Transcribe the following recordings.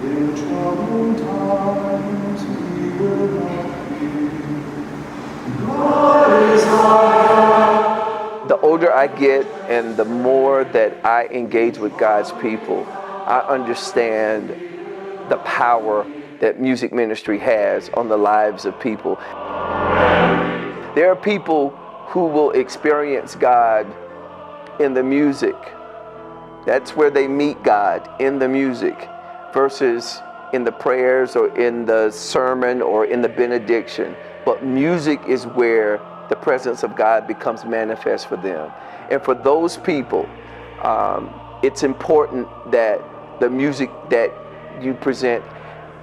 In troubled times he will not fear. God is our. The older I get and the more that I engage with God's people, I understand the power that music ministry has on the lives of people. There are people who will experience God in the music. That's where they meet God, in the music, versus in the prayers or in the sermon or in the benediction. But music is where the presence of God becomes manifest for them. And for those people, it's important that the music that you present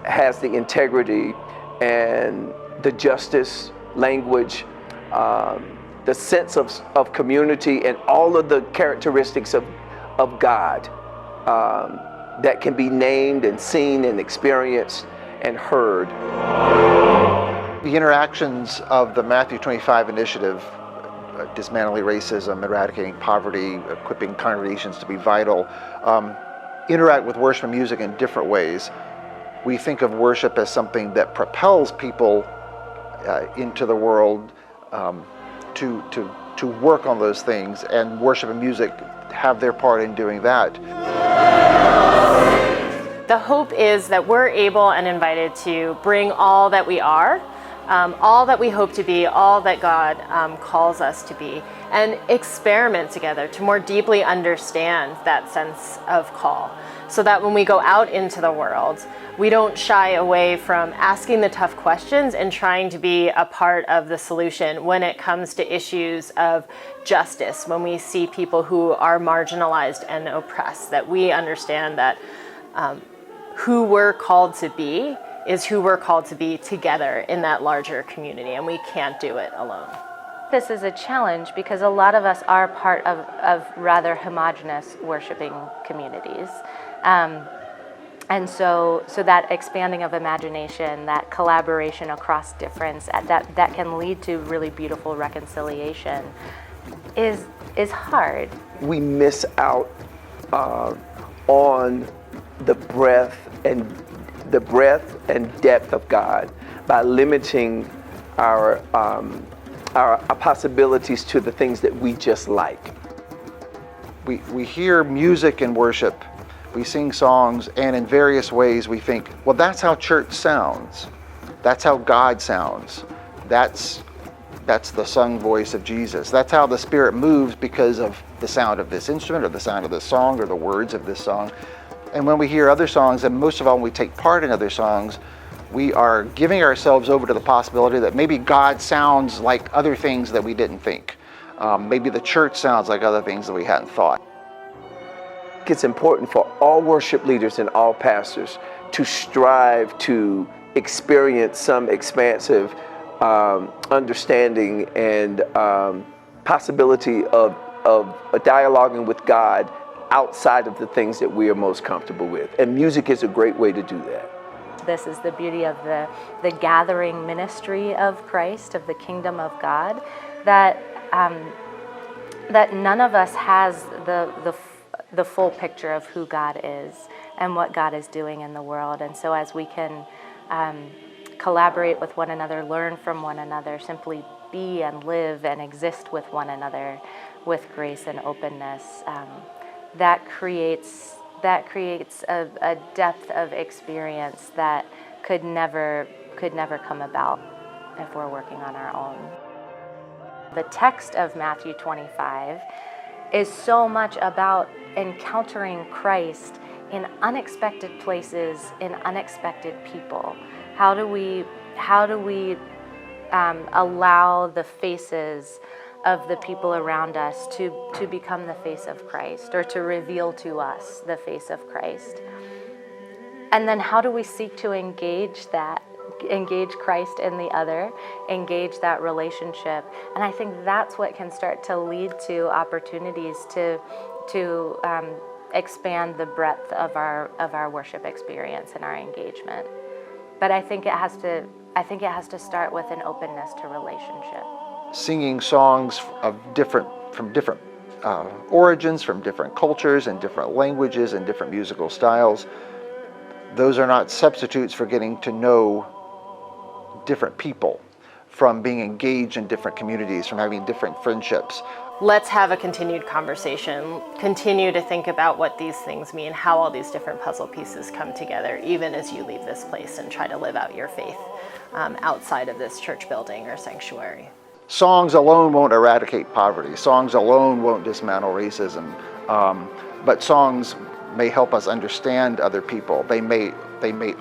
has the integrity and the justice, language, the sense of community, and all of the characteristics of God that can be named and seen and experienced and heard. The interactions of the Matthew 25 initiative, dismantling racism, eradicating poverty, equipping congregations to be vital, interact with worship and music in different ways. We think of worship as something that propels people into the world to work on those things, and worship and music have their part in doing that. The hope is that we're able and invited to bring all that we are, all that we hope to be, all that God calls us to be, and experiment together to more deeply understand that sense of call, so that when we go out into the world, we don't shy away from asking the tough questions and trying to be a part of the solution when it comes to issues of justice, when we see people who are marginalized and oppressed, that we understand that who we're called to be is who we're called to be together in that larger community, and we can't do it alone. This is a challenge because a lot of us are part of rather homogenous worshiping communities. And so that expanding of imagination, that collaboration across difference, that can lead to really beautiful reconciliation is hard. We miss out on the breadth and depth of God by limiting our possibilities to the things that we just like. We hear music and worship. We sing songs, and in various ways we think, well, that's how church sounds. That's how God sounds. That's the sung voice of Jesus. That's how the Spirit moves because of the sound of this instrument or the sound of this song or the words of this song. And when we hear other songs, and most of all when we take part in other songs, we are giving ourselves over to the possibility that maybe God sounds like other things that we didn't think. Maybe the church sounds like other things that we hadn't thought. It's important for all worship leaders and all pastors to strive to experience some expansive understanding and possibility of dialoguing with God outside of the things that we are most comfortable with. And music is a great way to do that. This is the beauty of the gathering ministry of Christ, of the kingdom of God, that none of us has the full picture of who God is and what God is doing in the world. And so as we can collaborate with one another, learn from one another, simply be and live and exist with one another with grace and openness, that creates a depth of experience that could never come about if we're working on our own. The text of Matthew 25 is so much about encountering Christ in unexpected places, in unexpected people. How do we allow the faces of the people around us to become the face of Christ, or to reveal to us the face of Christ? And then how do we seek to engage Christ in the other, engage that relationship? And I think that's what can start to lead to opportunities to expand the breadth of our worship experience and our engagement. But I think it has to start with an openness to relationship. Singing songs from different origins, from different cultures and different languages and different musical styles. those are not substitutes for getting to know different people, from being engaged in different communities, from having different friendships. Let's have a continued conversation, continue to think about what these things mean, how all these different puzzle pieces come together, even as you leave this place and try to live out your faith outside of this church building or sanctuary. Songs alone won't eradicate poverty. Songs alone won't dismantle racism. But songs may help us understand other people. They may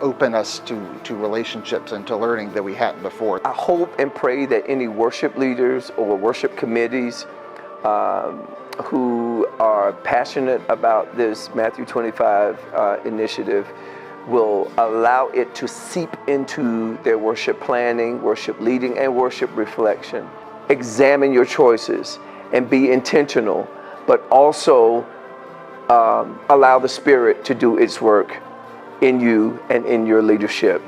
open us to relationships and to learning that we hadn't before. I hope and pray that any worship leaders or worship committees who are passionate about this Matthew 25 initiative will allow it to seep into their worship planning, worship leading, and worship reflection. Examine your choices and be intentional, but also allow the Spirit to do its work in you and in your leadership.